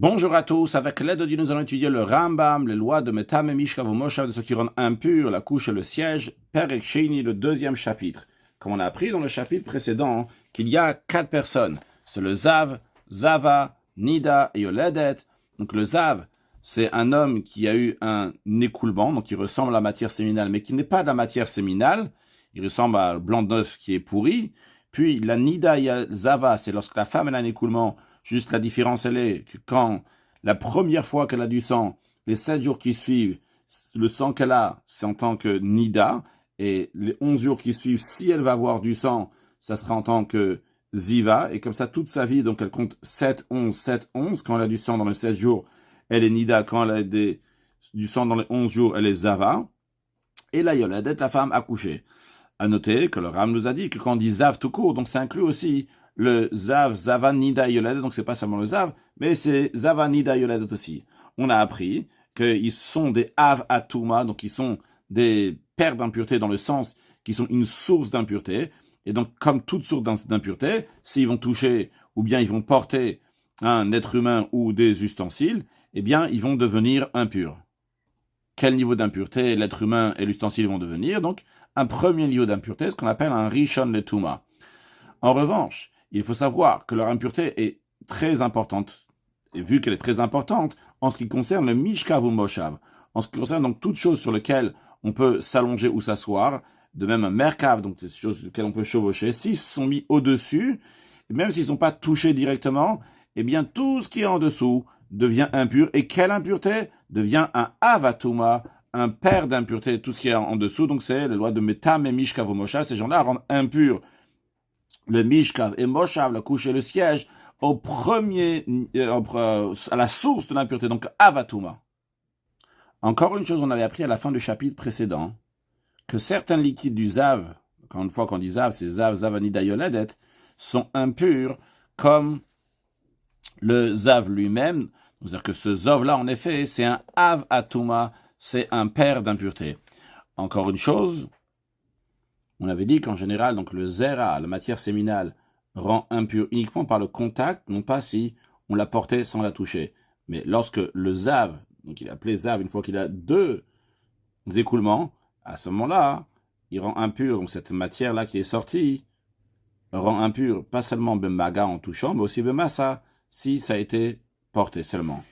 Bonjour à tous, avec l'aide de Dieu, nous allons étudier le Rambam, les lois de Metam et Mishkav ou Moshav, de ce qui rendent impur la couche et le siège, Perek Sheni, le deuxième chapitre. Comme on a appris dans le chapitre précédent, qu'il y a 4 personnes. C'est le Zav, Zava, Nida et Yoledet. Donc le Zav, c'est un homme qui a eu un écoulement, donc qui ressemble à la matière séminale, mais qui n'est pas de la matière séminale. Il ressemble à un blanc d'œuf qui est pourri. Puis la Nida et Zava, c'est lorsque la femme a un écoulement. Juste la différence, elle est que quand la première fois qu'elle a du sang, les 7 jours qui suivent, le sang qu'elle a, c'est en tant que Nida, et les 11 jours qui suivent, si elle va avoir du sang, ça sera en tant que Ziva, et comme ça toute sa vie, donc elle compte 7, 11, 7, 11, quand elle a du sang dans les 7 jours, elle est Nida, quand elle a du sang dans les 11 jours, elle est Zava, et la Yoledet, la femme accouchée. À noter que le Ram nous a dit que quand on dit Zav tout court, donc ça inclut aussi le Zav, Zava, Nida, Yoledet, donc c'est pas seulement le Zav, mais c'est Zava, Nida, Yoledet aussi. On a appris qu'ils sont des Av Atuma, donc ils sont des pères d'impureté dans le sens qu'ils sont une source d'impureté, et donc comme toute source d'impureté, s'ils vont toucher ou bien ils vont porter un être humain ou des ustensiles, eh bien ils vont devenir impurs. Quel niveau d'impureté l'être humain et l'ustensile vont devenir? Donc un premier niveau d'impureté, ce qu'on appelle un Rishon Letuma. En revanche, il faut savoir que leur impureté est très importante, et vu qu'elle est très importante, en ce qui concerne le Mishkav ou Moshav, en ce qui concerne donc toute chose sur lesquelles on peut s'allonger ou s'asseoir, de même un Merkav, donc des choses sur lesquelles on peut chevaucher, s'ils se sont mis au-dessus, et même s'ils ne sont pas touchés directement, eh bien tout ce qui est en dessous devient impur. Et quelle impureté? Devient un Avatuma, un père d'impureté, tout ce qui est en dessous. Donc c'est la loi de Metam et Mishkav ou Moshav. Ces gens-là rendent impurs le Mishkav et Moshav, la couche et le siège, au premier, à la source de l'impureté, donc Avatuma. Encore une chose, on avait appris à la fin du chapitre précédent, que certains liquides du Zav, encore une fois qu'on dit Zav, c'est Zav, Zavanida, Yoledet, sont impurs comme le Zav lui-même. C'est-à-dire que ce Zav-là, en effet, c'est un Av Atuma, c'est un père d'impureté. Encore une chose, on avait dit qu'en général, donc le Zera, la matière séminale, rend impur uniquement par le contact, non pas si on l'a porté sans la toucher. Mais lorsque le Zav, donc il est appelé Zav, une fois qu'il a 2 écoulements, à ce moment-là, il rend impur, donc cette matière-là qui est sortie, rend impur pas seulement Bemaga en touchant, mais aussi Bemassa, si ça a été porté seulement.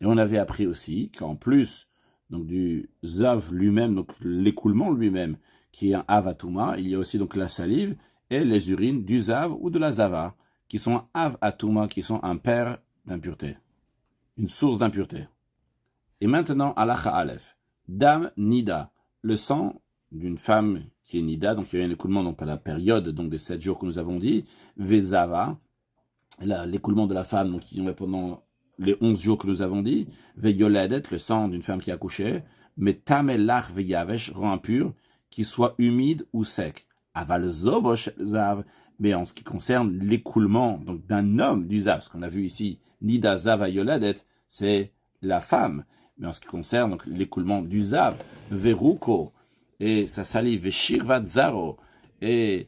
Et on avait appris aussi qu'en plus donc du Zav lui-même, donc l'écoulement lui-même, qui est un Avatuma, il y a aussi donc la salive et les urines du Zav ou de la Zava, qui sont un Avatuma, qui sont un père d'impureté, une source d'impureté. Et maintenant, Alacha Aleph, Dam Nida, le sang d'une femme qui est Nida, donc il y a un écoulement donc, à la période donc, des 7 jours que nous avons dit, Vezava, l'écoulement de la femme, donc il y en a pendant les 11 jours que nous avons dit, Veyoledet, le sang d'une femme qui a accouché, mais Tamelach Veyavesh rend impur, qu'il soit humide ou sec. Aval Zovosh Zav, mais en ce qui concerne l'écoulement donc d'un homme du Zav, ce qu'on a vu ici, Nida Zava Yoledet, c'est la femme. Mais en ce qui concerne donc, l'écoulement du Zav, Veruko, et sa salive, Veshirvat Zaro, et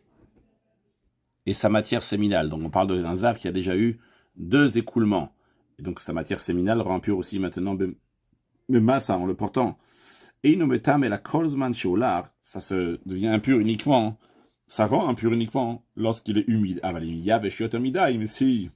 sa matière séminale. Donc on parle d'un Zav qui a déjà eu 2 écoulements. Et donc sa matière séminale rend impure aussi maintenant Bemassa en le portant. Et Inometam et la Kolzman Sholar, ça se devient impur uniquement, ça rend impur uniquement lorsqu'il est humide. Avalim Veshotamida, mais si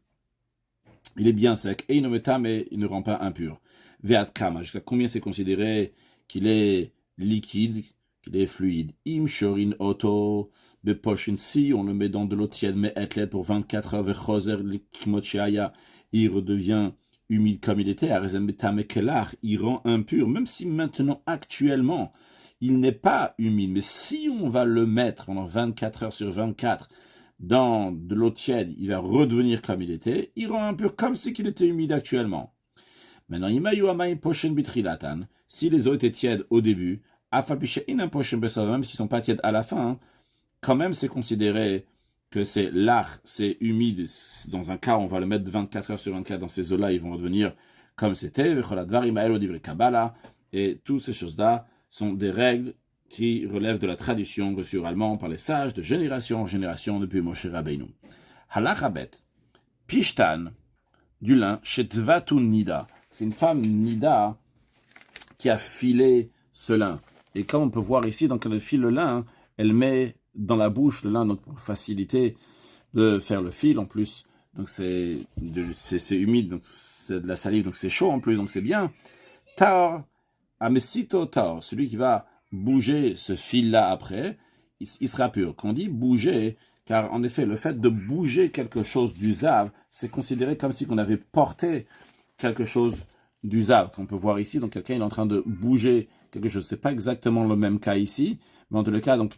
il est bien sec. Et Inometam et il ne rend pas impur. Veat Kama, jusqu'à combien c'est considéré qu'il est liquide, qu'il est fluide. Im Shorin Oto, Beposhin, si on le met dans de l'eau tiède, mais etlet pour 24 heures, Vechoser Likmocheaya, il redevient humide comme il était, il rend impur, même si maintenant, actuellement, il n'est pas humide. Mais si on va le mettre pendant 24 heures sur 24 dans de l'eau tiède, il va redevenir comme il était, il rend impur comme si il était humide actuellement. Maintenant, si les eaux étaient tièdes au début, même s'ils ne sont pas tièdes à la fin, quand même c'est considéré que c'est l'art, c'est humide. Dans un cas, on va le mettre 24 heures sur 24 dans ces eaux-là, ils vont redevenir comme c'était. Et toutes ces choses-là sont des règles qui relèvent de la tradition reçue oralement par les sages de génération en génération depuis Moshe Rabbeinu. Halachabet, Pishtan, du lin, chez Tvatun Nida. C'est une femme Nida qui a filé ce lin. Et comme on peut voir ici, donc elle file le lin, elle met dans la bouche le lin, donc pour faciliter de faire le fil en plus. Donc c'est humide, donc c'est de la salive, donc c'est chaud en plus, donc c'est bien. Taor, amesito taor, celui qui va bouger ce fil-là après, il sera pur. Quand on dit bouger, car en effet, le fait de bouger quelque chose du zav, c'est considéré comme si on avait porté quelque chose du zav, qu'on peut voir ici. Donc quelqu'un est en train de bouger quelque chose. C'est pas exactement le même cas ici, mais en tous les cas, donc,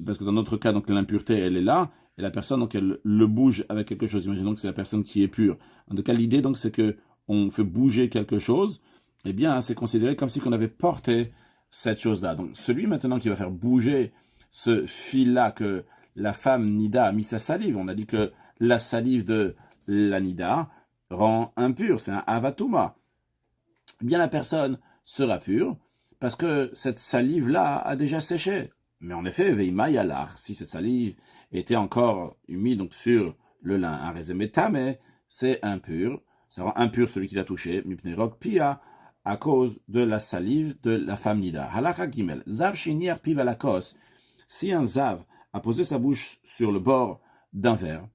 parce que dans notre cas, donc l'impureté, elle est là, et la personne, donc, elle le bouge avec quelque chose. Imaginons que c'est la personne qui est pure. En tout cas, l'idée, donc, c'est que on fait bouger quelque chose, eh bien, c'est considéré comme si on avait porté cette chose-là. Donc, celui maintenant qui va faire bouger ce fil-là que la femme Nida a mis sa salive, on a dit que la salive de la Nida rend impur, c'est un avatuma. Eh bien, la personne sera pure parce que cette salive-là a déjà séché. Mais en effet, veima yalar, si cette salive était encore humide, donc sur le lin, un resemeta, mais c'est impur, ça rend impur celui qui l'a touché, mipnerok pia, à cause de la salive de la femme Nida. Halacha gimel, zav shinir piv alakos, si un zav a posé sa bouche sur le bord d'un verre,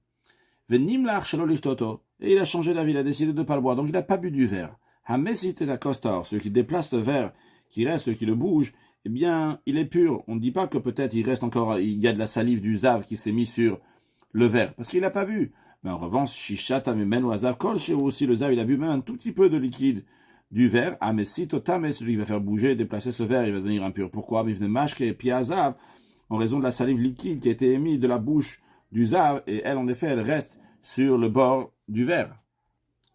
venimlach shelo lishtoto, et il a changé d'avis, il a décidé de ne pas le boire, donc il n'a pas bu du verre. Hamesit et la kostor, celui qui déplace le verre, qui reste, celui qui le bouge, eh bien, il est pur. On ne dit pas que peut-être il reste encore, il y a de la salive du zav qui s'est mis sur le verre, parce qu'il n'a pas bu. Mais en revanche, shishata memen ou azav kol, chez aussi le zav, il a bu même un tout petit peu de liquide du verre. Amesit otame, celui qui va faire bouger, déplacer ce verre, il va devenir impur. Pourquoi? Mashke et puis azav, en raison de la salive liquide qui a été émise de la bouche du zav, et elle, en effet, elle reste sur le bord du verre.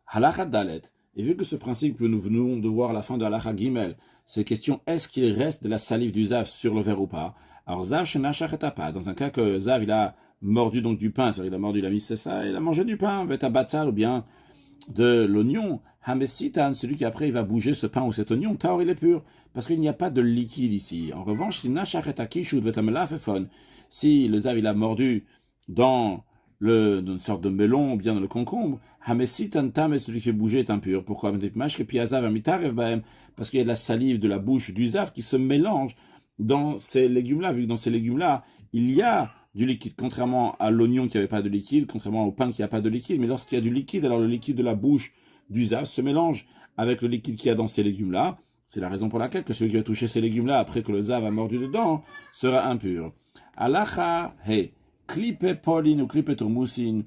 Halakha dalet. Et vu que ce principe que nous venons de voir à la fin de Halakha Gimel, c'est question est-ce qu'il reste de la salive du zav sur le verre ou pas. Alors zav shenachachetapa, dans un cas que zav il a mordu donc du pain, c'est-à-dire il a mordu, il a mis ça, il a mangé du pain, vetabatzal ou bien de l'oignon, hamesitan, celui qui après il va bouger ce pain ou cet oignon, taor il est pur, parce qu'il n'y a pas de liquide ici. En revanche, si nachachetaki vetamelafefon, si le zav il a mordu dans une sorte de melon ou bien dans le concombre, hamesitan tam, celui qui fait bouger est impur. Pourquoi? Parce qu'il y a de la salive de la bouche du zav qui se mélange dans ces légumes-là, vu que dans ces légumes-là, il y a du liquide, contrairement à l'oignon qui n'avait pas de liquide, contrairement au pain qui n'a pas de liquide, mais lorsqu'il y a du liquide, alors le liquide de la bouche du zav se mélange avec le liquide qu'il y a dans ces légumes-là. C'est la raison pour laquelle que celui qui va toucher ces légumes-là, après que le zav a mordu dedans, sera impur. Alacha, hey, klipe polin ou klipe tourmoussine,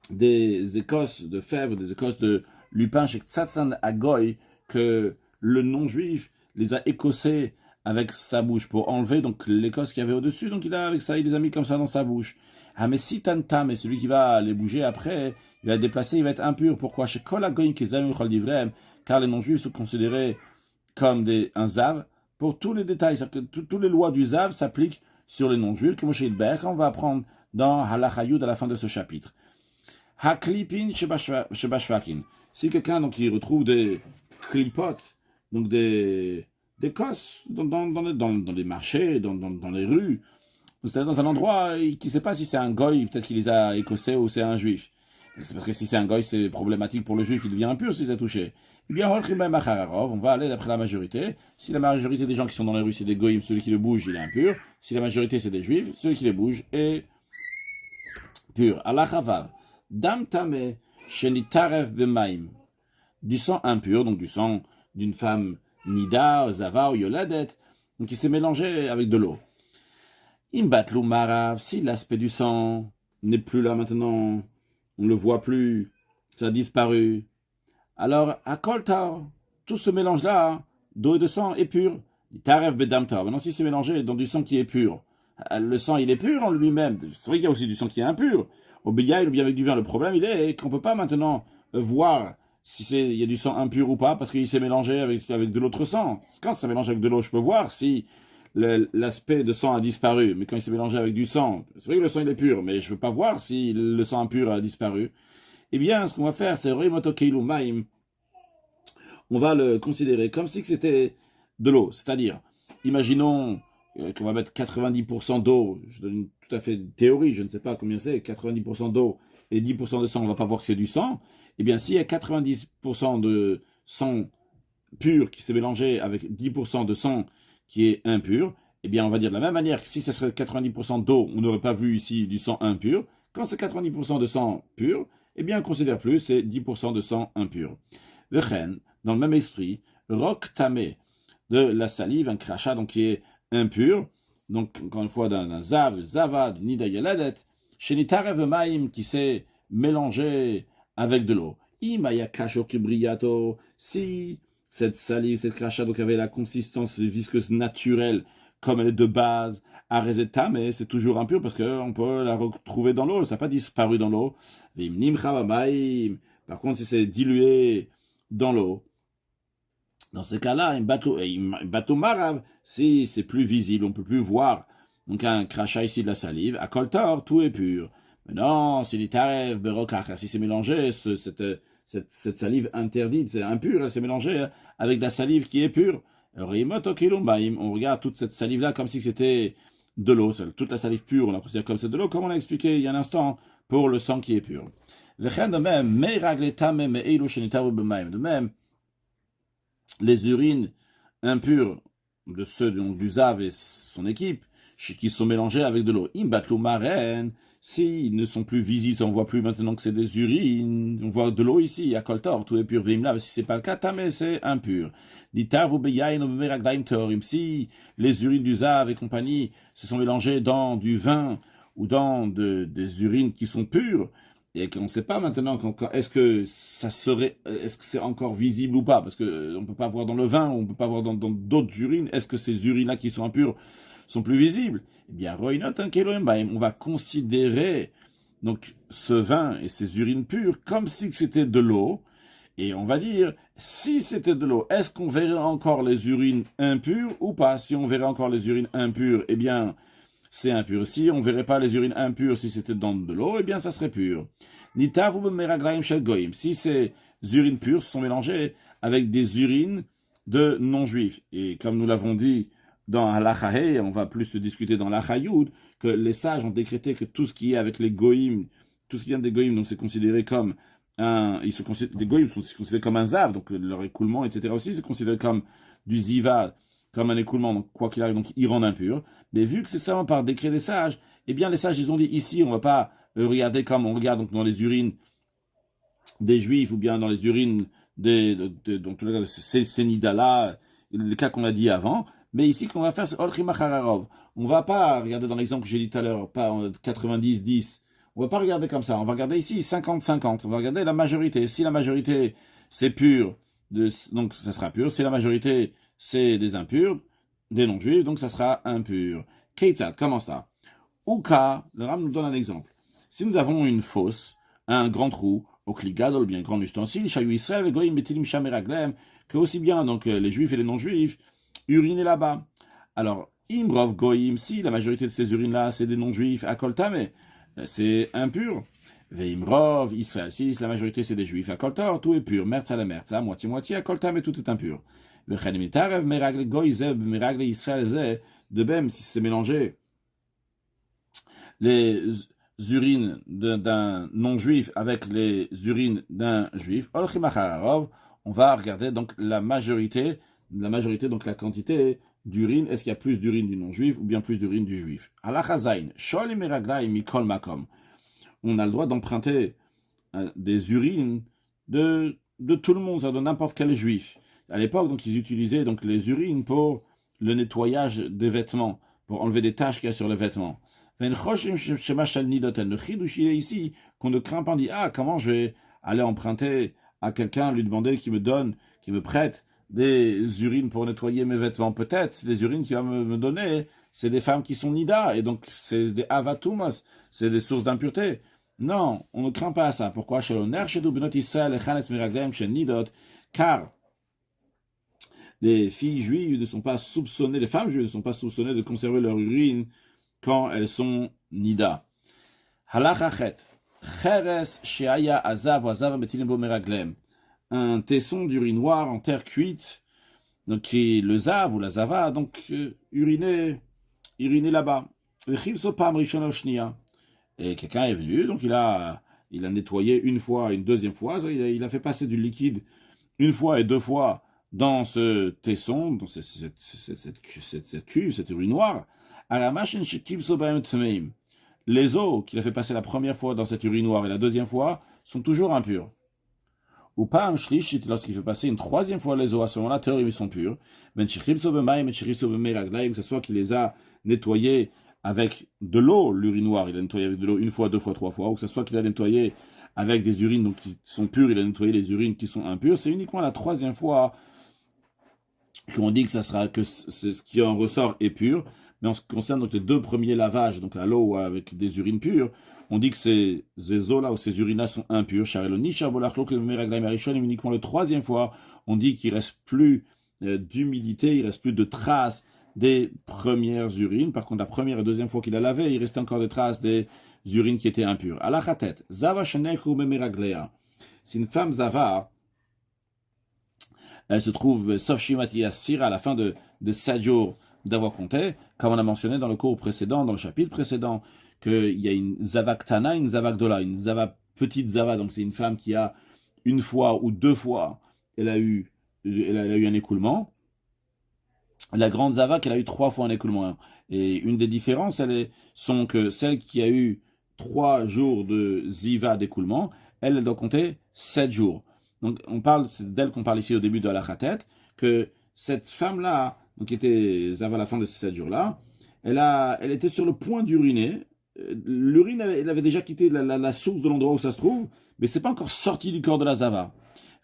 des écosses de fèves, des écosses de lupin chez Tzatsan Agoy, que le non-juif les a écossés avec sa bouche pour enlever donc l'écosse qu'il y avait au-dessus, donc il les a mis comme ça dans sa bouche. Hamesitantam, et celui qui va les bouger après, il va les déplacer, il va être impur. Pourquoi? Chez Kol Agoyim Kezam Yuchal Divrem, car les non-juifs sont considérés comme un zav pour tous les détails. C'est-à-dire que toutes les lois du zav s'appliquent sur les non-juifs, comme chez Ilber, on va apprendre dans Halachayud à la fin de ce chapitre. Haklipin shebashvakin. Si quelqu'un donc il retrouve des clipotes, donc des cosses dans les marchés, dans les rues, c'est-à-dire dans un endroit qui ne sait pas si c'est un goy, peut-être qu'il les a écossais ou c'est un juif. C'est parce que si c'est un goy, c'est problématique pour le juif, il devient impur s'il les a touchés. Eh bien, on va aller d'après la majorité. Si la majorité des gens qui sont dans les rues, c'est des goyim, celui qui le bouge, il est impur. Si la majorité, c'est des juifs, celui qui les bouge est pur. Allah chavav. Dam tame shenitarev bemaim. Du sang impur, donc du sang d'une femme nida, zava ou yoladet, donc qui s'est mélangé avec de l'eau. Imbatlu marav, si l'aspect du sang n'est plus là maintenant, on ne le voit plus, ça a disparu. Alors, à koltar, tout ce mélange-là, d'eau et de sang, est pur. Tarev bedamtar. Maintenant, si c'est mélangé dans du sang qui est pur, le sang, il est pur en lui-même. C'est vrai qu'il y a aussi du sang qui est impur. Au béyaï, ou bien avec du vin, le problème, il est qu'on ne peut pas maintenant voir si il y a du sang impur ou pas, parce qu'il s'est mélangé avec de l'autre sang. Quand ça mélange avec de l'eau, je peux voir si l'aspect de sang a disparu. Mais quand il s'est mélangé avec du sang, c'est vrai que le sang, il est pur, mais je ne peux pas voir si le sang impur a disparu. Eh bien, ce qu'on va faire, c'est on va le considérer comme si c'était de l'eau. C'est-à-dire, imaginons qu'on va mettre 90% d'eau, je donne une tout à fait théorie, je ne sais pas combien c'est, 90% d'eau et 10% de sang, on ne va pas voir que c'est du sang. Eh bien, s'il y a 90% de sang pur qui s'est mélangé avec 10% de sang qui est impur, eh bien, on va dire de la même manière que si ce serait 90% d'eau, on n'aurait pas vu ici du sang impur. Quand c'est 90% de sang pur, eh bien, on considère plus, c'est 10% de sang impur. Vechen, dans le même esprit, rok tamé, de la salive, un crachat, donc qui est impur, donc encore une fois d'un zav, zava, de nida yeladet, shenitarev maim, qui s'est mélangé avec de l'eau. Imaya kasho kibriyato, si cette salive, cette crachat, donc avait la consistance visqueuse naturelle, comme elle est de base, arezeta, mais c'est toujours impur parce qu'on peut la retrouver dans l'eau, ça n'a pas disparu dans l'eau. Par contre, si c'est dilué dans l'eau, dans ces cas-là, un bateau marav, si c'est plus visible, on ne peut plus voir. Donc un crachat ici de la salive, à koltor, tout est pur. Mais non, si l'itarev, berokach, si c'est mélangé, cette salive interdite, c'est impur, elle s'est mélangée avec de la salive qui est pure. On regarde toute cette salive-là comme si c'était de l'eau. Toute la salive pure, on la considère comme c'est de l'eau, comme on l'a expliqué il y a un instant, pour le sang qui est pur. De même, les urines impures de ceux du Zav et son équipe, qui sont mélangés avec de l'eau. Imbatlou maren, s'ils ne sont plus visibles, on ne voit plus maintenant que c'est des urines, on voit de l'eau ici, à Koltor, tout est pur, Vimla, si ce n'est pas le cas, mais c'est impur. Si les urines du Zav et compagnie se sont mélangées dans du vin ou dans des urines qui sont pures, et qu'on ne sait pas maintenant est-ce que c'est encore visible ou pas, parce qu'on ne peut pas voir dans le vin, on ne peut pas voir dans d'autres urines, est-ce que ces urines-là qui sont impures sont plus visibles? Eh bien, on va considérer donc ce vin et ces urines pures comme si c'était de l'eau, et on va dire, si c'était de l'eau, est-ce qu'on verrait encore les urines impures ou pas? Si on verrait encore les urines impures, eh bien, c'est impur. Si on ne verrait pas les urines impures, si c'était dans de l'eau, eh bien, ça serait pur. Si ces urines pures sont mélangées avec des urines de non-juifs. Et comme nous l'avons dit dans Halachahe, on va plus le discuter dans l'Achayud, que les sages ont décrété que tout ce qui est avec les goïms, tout ce qui vient des goïms, donc c'est considéré comme les goïms sont considérés comme un zav, donc leur écoulement, etc. aussi, c'est considéré comme du ziva, comme un écoulement, donc quoi qu'il arrive, donc ils rendent impur. Mais vu que c'est seulement par décret des sages, eh bien les sages, ils ont dit ici, on ne va pas regarder comme on regarde donc, dans les urines des juifs ou bien dans les urines donc ces nidala, le cas qu'on a dit avant. Mais ici, qu'on va faire, c'est Olchim Achararov. On ne va pas regarder dans l'exemple que j'ai dit tout à l'heure, pas 90-10. On ne va pas regarder comme ça. On va regarder ici 50-50. On va regarder la majorité. Si la majorité, c'est pur, donc ça sera pur. Si la majorité, c'est des impurs, des non-juifs, donc ça sera impur. Keitzad, comment ça? Uka, le Ram nous donne un exemple. Si nous avons une fosse, un grand trou, au kligadol, bien grand ustensile, Shayu Israël, Goyim, Betilim, Shameraglem, que aussi bien donc les juifs et les non-juifs uriner là-bas. Alors, Imrov Goyim, si la majorité de ces urines-là, c'est des non-juifs, Akoltame, c'est impur. Veimrov, Israël, si la majorité c'est des juifs, Akoltor, tout est pur. Mertza la mertza, moitié-moitié, Akoltame, tout est impur. Vechanimitarev, Meragle Goyzeb, Meragle Israël, de même, si c'est mélangé, les urines d'un non-juif avec les urines d'un juif, on va regarder donc la majorité, donc la quantité d'urine, est-ce qu'il y a plus d'urine du non-juif ou bien plus d'urine du juif. On a le droit d'emprunter des urines de tout le monde, de n'importe quel juif. À l'époque, donc, ils utilisaient donc les urines pour le nettoyage des vêtements, pour enlever des taches qu'il y a sur les vêtements. Le chidouch il est ici, qu'on ne craint pas, on dit, comment je vais aller emprunter à quelqu'un, lui demander qu'il me prête des urines pour nettoyer mes vêtements. Peut-être, les urines qu'il va me donner, c'est des femmes qui sont nida, et donc c'est des avatumas, c'est des sources d'impureté. Non, on ne craint pas à ça. Pourquoi? Car les filles juives ne sont pas soupçonnées, les femmes juives ne sont pas soupçonnées de conserver leur urine quand elles sont nida. Halachachet. Cheres sheaya azav azav betilim bo meraglem. Un tesson d'urinoir en terre cuite, donc qui est le zav ou la zava, donc uriné là-bas. Et quelqu'un est venu, donc il a nettoyé une fois, une deuxième fois, il a fait passer du liquide une fois et deux fois dans ce tesson, dans cette cuve, cette urinoir, à la machine chez Kibsobaim Tmeim. Les eaux qu'il a fait passer la première fois dans cette urinoir et la deuxième fois sont toujours impures. Ou pas un shlishit, lorsqu'il fait passer une troisième fois les eaux, à ce moment-là, théorie, ils sont purs. Mais que ce soit qu'il les a nettoyés avec de l'eau, l'urinoir, il a nettoyé avec de l'eau une fois, deux fois, trois fois, ou que ce soit qu'il a nettoyé avec des urines donc, qui sont pures, il a nettoyé les urines qui sont impures, c'est uniquement la troisième fois qu'on dit que ça sera que ce qui en ressort est pur. Mais en ce qui concerne donc les deux premiers lavages, donc à l'eau ou avec des urines pures, on dit que ces eaux-là ou ces urines-là sont impures. Uniquement la troisième fois, on dit qu'il ne reste plus d'humidité, il ne reste plus de traces des premières urines. Par contre, la première et deuxième fois qu'il a lavé, il restait encore des traces des urines qui étaient impures. À la khatet, Zava Shenechu Memeraglea. Si une femme Zava, elle se trouve, sauf Shimati Assir, à la fin de 7 jours d'avoir compté, comme on a mentionné dans le cours précédent, dans le chapitre précédent, qu'il y a une Zava Ktana, une Zava Gdola, une Zava petite Zava, donc c'est une femme qui a une fois ou deux fois, elle a eu un écoulement. La grande Zava qu'elle a eu 3 fois un écoulement. Et une des différences, sont que celle qui a eu 3 jours de Ziva d'écoulement, elle doit compter 7 jours. Donc c'est d'elle qu'on parle ici au début de la Khatet, que cette femme-là, donc qui était Zava à la fin de ces 7 jours-là, elle était sur le point d'uriner. L'urine, elle avait déjà quitté la source de l'endroit où ça se trouve, mais c'est pas encore sorti du corps de la Zava.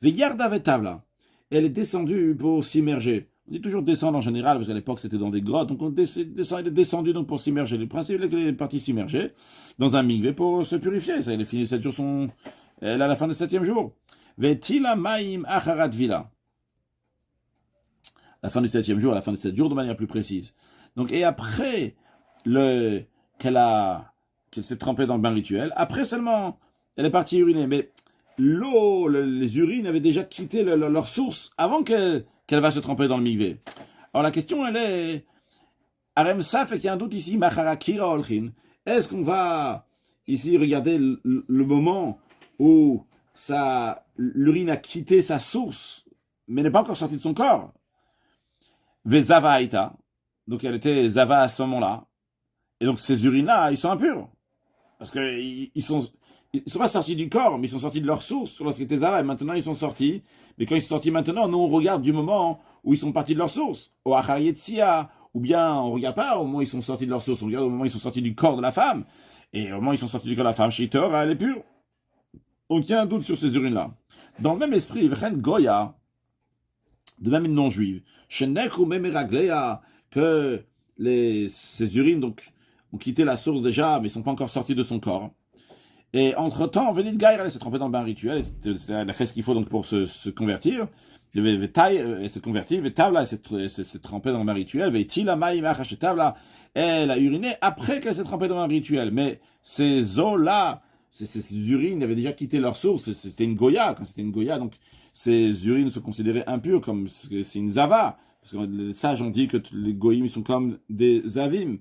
Veyarda Vetavla, elle est descendue pour s'immerger. On dit toujours descendre en général, parce qu'à l'époque c'était dans des grottes, donc elle est descendue donc pour s'immerger. Le principe est qu'elle est partie s'immerger dans un mikvé pour se purifier. Ça, elle a fini 7 jours, elle est à la fin du 7e jour. Vetila maim acharat vila. La fin du 7e jour, à la fin de 7 jours de manière plus précise. Donc, et après qu'elle s'est trempée dans le bain rituel, après seulement, elle est partie uriner. Mais l'eau, les urines avaient déjà quitté leur source avant qu'elle va se tremper dans le mikvé. Alors la question, elle est, Arem Saf, et qu'il y a un doute ici, Macharakira Olchin. Est-ce qu'on va ici regarder le moment où l'urine a quitté sa source, mais n'est pas encore sortie de son corps? Vezava Aïta. Donc elle était Zava à ce moment-là. Et donc ces urines-là, ils sont impurs. Parce qu'ils sont pas sortis du corps, mais ils sont sortis de leur source lorsqu'ils étaient Zava. Et maintenant, ils sont sortis. Mais quand ils sont sortis maintenant, nous, on regarde du moment où ils sont partis de leur source. Au Acharietsia. Ou bien, on regarde pas au moment où ils sont sortis de leur source. On regarde au moment où ils sont sortis du corps de la femme. Et au moment où ils sont sortis du corps de la femme, Shitor, elle est pure. Donc, il y a un doute sur ces urines-là. Dans le même esprit, Vchen Goya, de même une non-juive, Shenek ou Memeraglea, que ces urines, donc, ont quitté la source déjà, mais ne sont pas encore sorties de son corps. Et entre-temps, Venit Gaïr, elle s'est trempée dans le bain rituel, elle a fait ce qu'il faut donc pour se convertir. Elle s'est convertie, elle s'est trempée dans le bain rituel, elle a uriné après qu'elle s'est trempée dans le bain rituel. Mais ces eaux-là, ces urines avaient déjà quitté leur source, c'était une Goya, quand c'était une Goya, donc ces urines sont considérées impures, comme c'est une Zava. Parce que les sages ont dit que les Goyim sont comme des Zavim.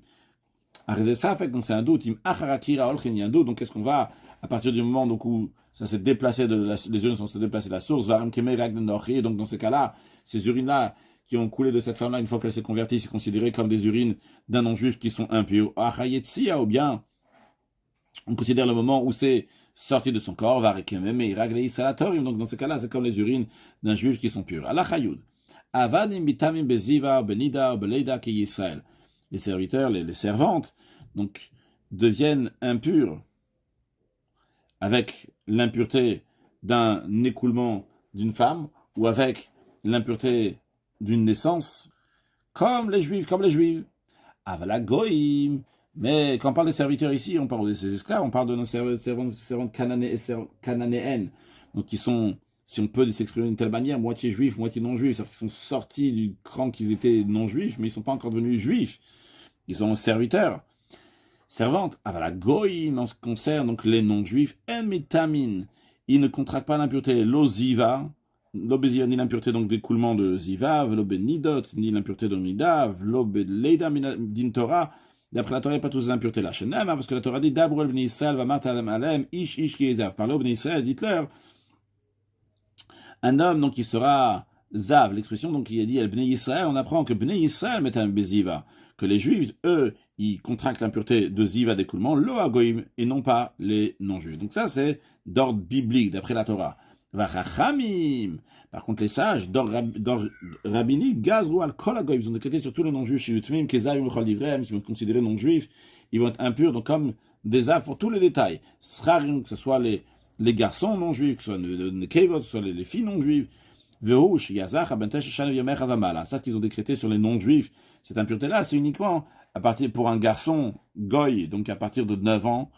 Donc c'est un doute, il y a un doute, donc qu'est-ce qu'on va, à partir du moment donc, où ça s'est déplacé, les urines sont déplacées de la source, et donc dans ces cas-là, ces urines-là qui ont coulé de cette femme-là, une fois qu'elle s'est convertie, c'est considéré comme des urines d'un non-juif qui sont impures. Ou bien, on considère le moment où c'est sorti de son corps, donc dans ces cas-là, c'est comme les urines d'un juif qui sont pures. Les serviteurs, les servantes, donc, deviennent impurs avec l'impureté d'un écoulement d'une femme ou avec l'impureté d'une naissance, comme les juifs, Avala goïm. Mais quand on parle des serviteurs ici, on parle de ces esclaves, on parle de nos servantes cananéennes, donc qui sont, si on peut s'exprimer d'une telle manière, moitié juifs, moitié non-juifs, c'est-à-dire qu'ils sont sortis du cran qu'ils étaient non-juifs, mais ils ne sont pas encore devenus juifs. Ils sont serviteurs, servantes. Avala goïm, en ce qui concerne donc les non-juifs, en mitamin, ils ne contractent pas l'impureté, l'oziva, ni l'impureté donc d'écoulement de ziva, l'obénidot, ni l'impureté de nida, l'obéleida din Torah, D'après la Torah, il n'y a pas toutes ces impuretés-là. Parce que la Torah dit Dabru bnei Israël va matalem alem ish ki ezav. Parlez au bnei Israël, dites-leur, un homme donc qui sera zav. L'expression donc qui a dit el bnei Israël, on apprend que bnei Israël met un beziva, que les Juifs, eux, ils contractent l'impureté de ziva d'écoulement, lo agoïm, et non pas les non-juifs. Donc ça, c'est d'ordre biblique, d'après la Torah. Vachachamim. Par contre, les sages, d'ordre rabbinique, gazrou al kol agoïm, ils ont décrété sur tous les non-juifs, chez Yutmim, Kezayim, Chol Divrem, qui vont être considérés non-juifs, ils vont être impurs, donc comme des zav pour tous les détails. Srarim, que ce soit les garçons non-juifs, que ce soit les kevot, que ce soit les filles non-juives. Vehush, yazach, abentesh, shanev yomer avamala. Ça qu'ils ont décrété sur les non-juifs, cette impureté-là, c'est uniquement à partir pour un garçon goy, donc à partir de 9 ans,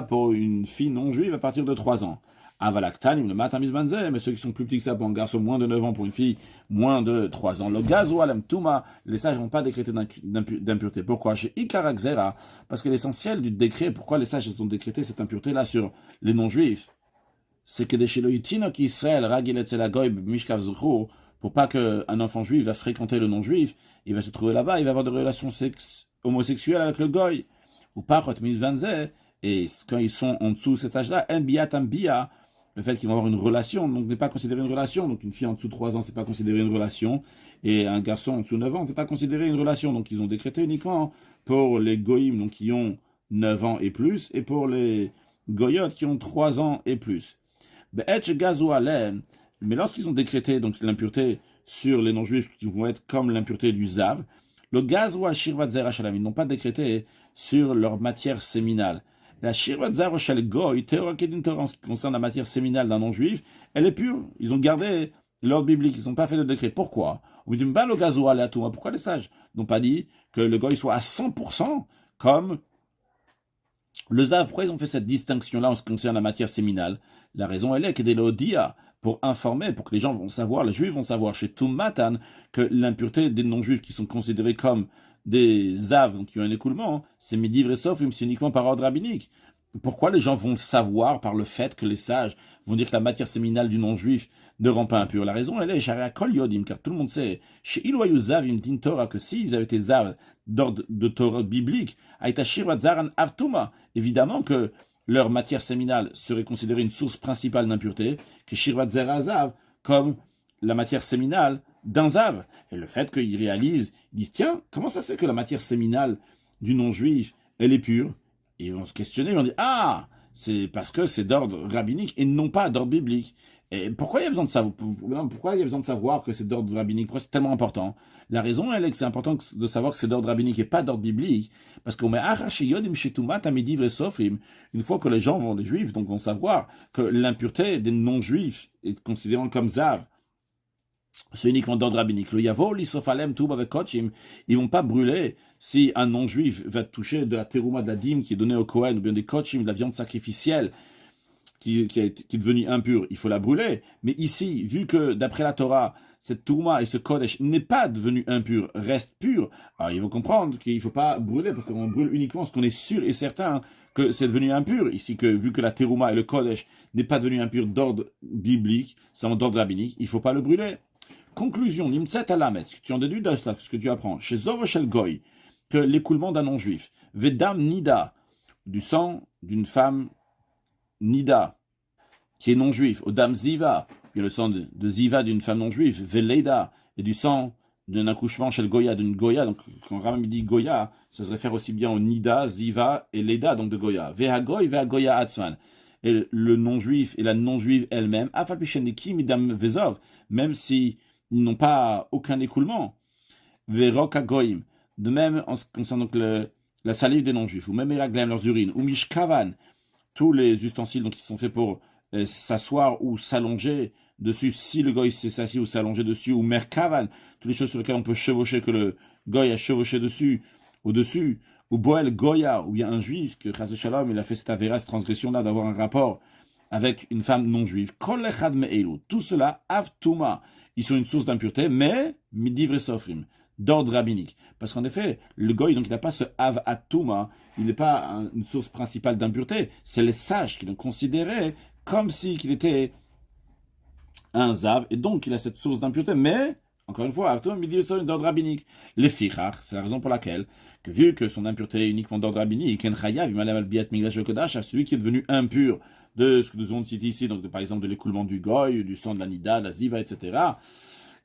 pour une fille non-juive à partir de 3 ans. Mais ceux qui sont plus petits que ça pour un garçon moins de 9 ans, pour une fille moins de 3 ans. Le gazoalem tuma, les sages n'ont pas décrété d'impureté. Pourquoi? Chez Ikarakzera, parce que l'essentiel du décret, pourquoi les sages ont décrété cette impureté-là sur les non-juifs, c'est que des Shiloitino qui Israël, Ragilet Selagoy, Mishkav Zuchur, pour pas qu'un enfant juif va fréquenter le non-juif, il va se trouver là-bas, il va avoir des relations homosexuelles avec le goy. Ou pas, et quand ils sont en dessous de cet âge-là, le fait qu'ils vont avoir une relation, donc n'est pas considéré une relation. Donc une fille en dessous de 3 ans, c'est pas considéré une relation, et un garçon en dessous de 9 ans, c'est pas considéré une relation. Donc ils ont décrété uniquement pour les goïms, donc qui ont 9 ans et plus, et pour les goyotes qui ont 3 ans et plus. Mais lorsqu'ils ont décrété donc l'impureté sur les non-juifs qui vont être comme l'impureté du zav, le gaz ou shirvat zera shalam, ils n'ont pas décrété sur leur matière séminale. La shirvat zera shel goy, en ce qui concerne la matière séminale d'un non-juif, elle est pure. Ils ont gardé l'ordre biblique, ils n'ont pas fait de décret. Pourquoi? Pourquoi les sages n'ont pas dit que le goy soit à 100% comme le zav? Pourquoi ils ont fait cette distinction-là en ce qui concerne la matière séminale? La raison, elle est que des l'odia, pour informer, pour que les gens vont savoir, les juifs vont savoir chez Tummatan, que l'impureté des non-juifs qui sont considérés comme des zav, donc qui ont un écoulement, c'est midivre et sauf, c'est uniquement par ordre rabbinique. Pourquoi les gens vont savoir par le fait que les sages vont dire que la matière séminale du non-juif ne rend pas impur? La raison, elle est, Sharia Kol Yodim, car tout le monde sait, chez Iloyou Zavim Din Torah, que s'ils avaient été zav d'ordre de Torah biblique, Aïta Shirvat Zaran Avtuma, évidemment que leur matière séminale serait considérée une source principale d'impureté, que Shirvat Zera Zav, comme la matière séminale d'un zav. Et le fait qu'ils réalisent, ils disent, tiens, comment ça se fait que la matière séminale du non-juif, elle est pure? Et ils vont se questionner, ils vont dire, ah, c'est parce que c'est d'ordre rabbinique et non pas d'ordre biblique. Et pourquoi il y a besoin de savoir, pourquoi il y a besoin de savoir que c'est d'ordre rabbinique? Pourquoi c'est tellement important? La raison, elle est que c'est important de savoir que c'est d'ordre rabbinique et pas d'ordre biblique, parce qu'on met une fois que les gens vont, les juifs, donc vont savoir que l'impureté des non-juifs est considérée comme zav, c'est uniquement d'ordre rabbinique. Le yavo, l'isofalem, tout avec kochim, ils vont pas brûler si un non-juif va toucher de la terouma, de la dîme qui est donnée au Kohen, ou bien des kochim, de la viande sacrificielle, qui est devenue impure, il faut la brûler. Mais ici, vu que d'après la Torah, cette tourma et ce kodesh n'est pas devenu impur, reste pur, alors ils vont comprendre qu'il ne faut pas brûler, parce qu'on brûle uniquement ce qu'on est sûr et certain que c'est devenu impur. Ici, que vu que la terouma et le kodesh n'est pas devenu impur d'ordre biblique, c'est d'ordre rabbinique, il ne faut pas le brûler. Conclusion, Nimtzet Alamet, ce que tu en déduis de cela, ce que tu apprends, chez Zoroshel Goy, que l'écoulement d'un non-juif, Vedam Nida, du sang d'une femme Nida, qui est non-juif, Odam Ziva, il y a le sang de Ziva d'une femme non-juive, Veleida, et du sang d'un accouchement chez le Goya, d'une Goya, donc quand Ramam dit Goya, ça se réfère aussi bien au Nida, Ziva et Leda, donc de Goya. Vehagoy, Vehagoya Atzman. Et le non-juif et la non-juive elle-même, Afalpicheniki, Midam Vezov, même si ils n'ont pas aucun écoulement. Veroka Goyim. De même, en ce qui concerne donc la salive des non-juifs, ou même Eraglem, leurs urines, ou Mishkavan, tous les ustensiles donc, qui sont faits pour s'asseoir ou s'allonger dessus, si le goy s'est assis ou s'allonger dessus, ou Merkavan, toutes les choses sur lesquelles on peut chevaucher, que le goy a chevauché dessus, au-dessus, ou Boel Goya, ou bien un juif, que Chas de Shalom, il a fait cette avéra, cette transgression-là, d'avoir un rapport avec une femme non-juive. Kol echad me'elu. Tout cela, avtuma. Ils sont une source d'impureté, mais midivre sofrim, d'ordre rabbinique. Parce qu'en effet, le goy, donc, il n'a pas ce av atuma, il n'est pas une source principale d'impureté. C'est les sages qui l'ont considéré comme si qu'il était un zav, et donc il a cette source d'impureté, mais Encore une fois, d'ordre rabbinique. Les fichar, c'est la raison pour laquelle, que vu que son impureté est uniquement d'ordre rabbinique, celui qui est devenu impur de ce que nous avons cité ici, donc par exemple de l'écoulement du goy, du sang de la nida, de la ziva, etc.,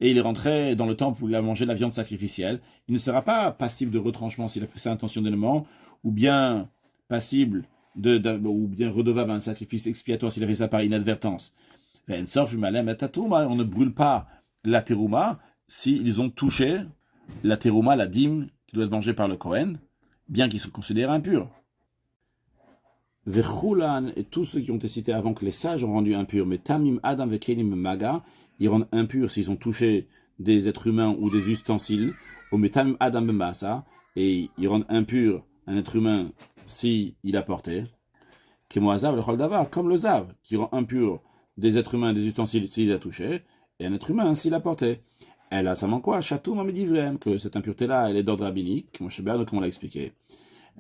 et il est rentré dans le temple où il a mangé de la viande sacrificielle, il ne sera pas passible de retranchement s'il a fait ça intentionnellement, ou bien passible ou bien redevable à un sacrifice expiatoire s'il a fait ça par inadvertance. On ne brûle pas la terouma s'ils ont touché la terouma, la dîme, qui doit être mangée par le Kohen, bien qu'ils soient considérés impurs. Vechulan et tous ceux qui ont été cités avant que les sages ont rendu impurs, mais tamim adam vekelim maga, ils rendent impurs s'ils ont touché des êtres humains ou des ustensiles, ou metamim adam masa, et ils rendent impur un être humain s'il a porté, comme le zav, qui rend impur des êtres humains, des ustensiles s'il a touché, et un être humain s'il a porté. Elle a ça manque quoi? Chatoum a dit vrai que cette impureté-là, elle est d'ordre rabbinique, comme on l'a expliqué.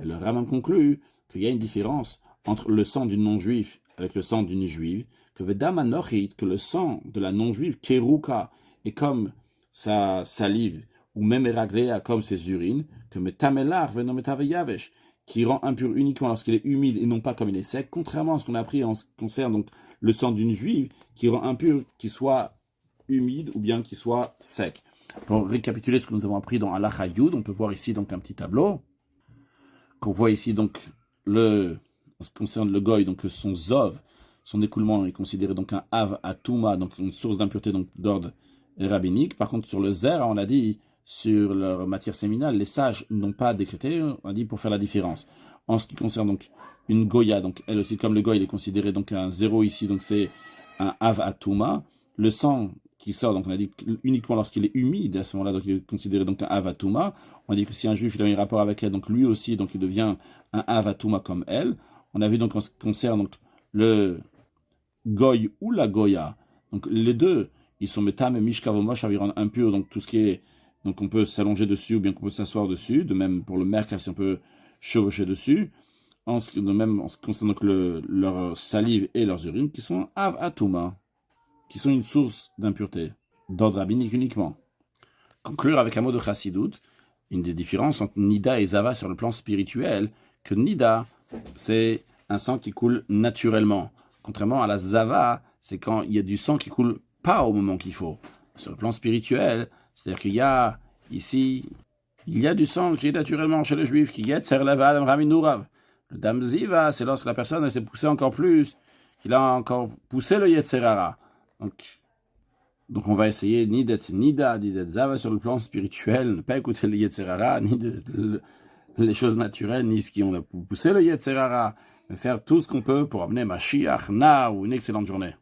Et le rabbin conclut qu'il y a une différence entre le sang d'une non-juive avec le sang d'une juive, que Vedama Nochit, que le sang de la non-juive, Keruka, est comme sa salive, ou même Eragléa comme ses urines, que Metamelar Venometaveyavesh, qui rend impur uniquement lorsqu'il est humide et non pas comme il est sec, contrairement à ce qu'on a appris en ce qui concerne donc le sang d'une juive, qui rend impur qu'il soit humide ou bien qu'il soit sec. Pour récapituler ce que nous avons appris dans Halacha Yud, on peut voir ici donc un petit tableau, qu'on voit ici donc en ce qui concerne le goy, donc son zov, son écoulement est considéré donc un av atuma, donc une source d'impureté donc d'ordre rabbinique. Par contre, sur le zer, on a dit, sur leur matière séminale, les sages n'ont pas décrété, on a dit pour faire la différence. En ce qui concerne donc une goya, donc elle aussi, comme le goy, il est considéré donc un zéro ici, donc c'est un av atuma. Le sang qui sort, donc on a dit uniquement lorsqu'il est humide, à ce moment-là, donc il est considéré donc un avatuma. On a dit que si un juif il a un rapport avec elle, donc lui aussi, donc il devient un avatuma comme elle. On a vu donc en ce qui concerne donc le goy ou la goya, donc les deux, ils sont metam et mishkavomosh, environ impurs, donc tout ce qui est, donc on peut s'allonger dessus ou bien qu'on peut s'asseoir dessus, de même pour le merkav si on peut chevaucher dessus. En ce qui concerne donc leur salive et leurs urines, qui sont avatuma, qui sont une source d'impureté, d'ordre rabbinique uniquement. Conclure avec un mot de chassidut, une des différences entre Nida et Zava sur le plan spirituel, que Nida, c'est un sang qui coule naturellement. Contrairement à la Zava, c'est quand il y a du sang qui coule pas au moment qu'il faut. Sur le plan spirituel, c'est-à-dire qu'il y a ici, il y a du sang qui est naturellement chez le juif, qui est Serlevad Raminurav. Le Dam Ziva, c'est lorsque la personne s'est poussée encore plus, qu'il a encore poussé le Yetzerara. Donc on va essayer ni d'être Nida, ni d'être Zava sur le plan spirituel, ne pas écouter le Yetzerara, ni les choses naturelles, ni ce qui ont poussé le Yetzerara, mais faire tout ce qu'on peut pour amener Mashiach, Na, ou une excellente journée.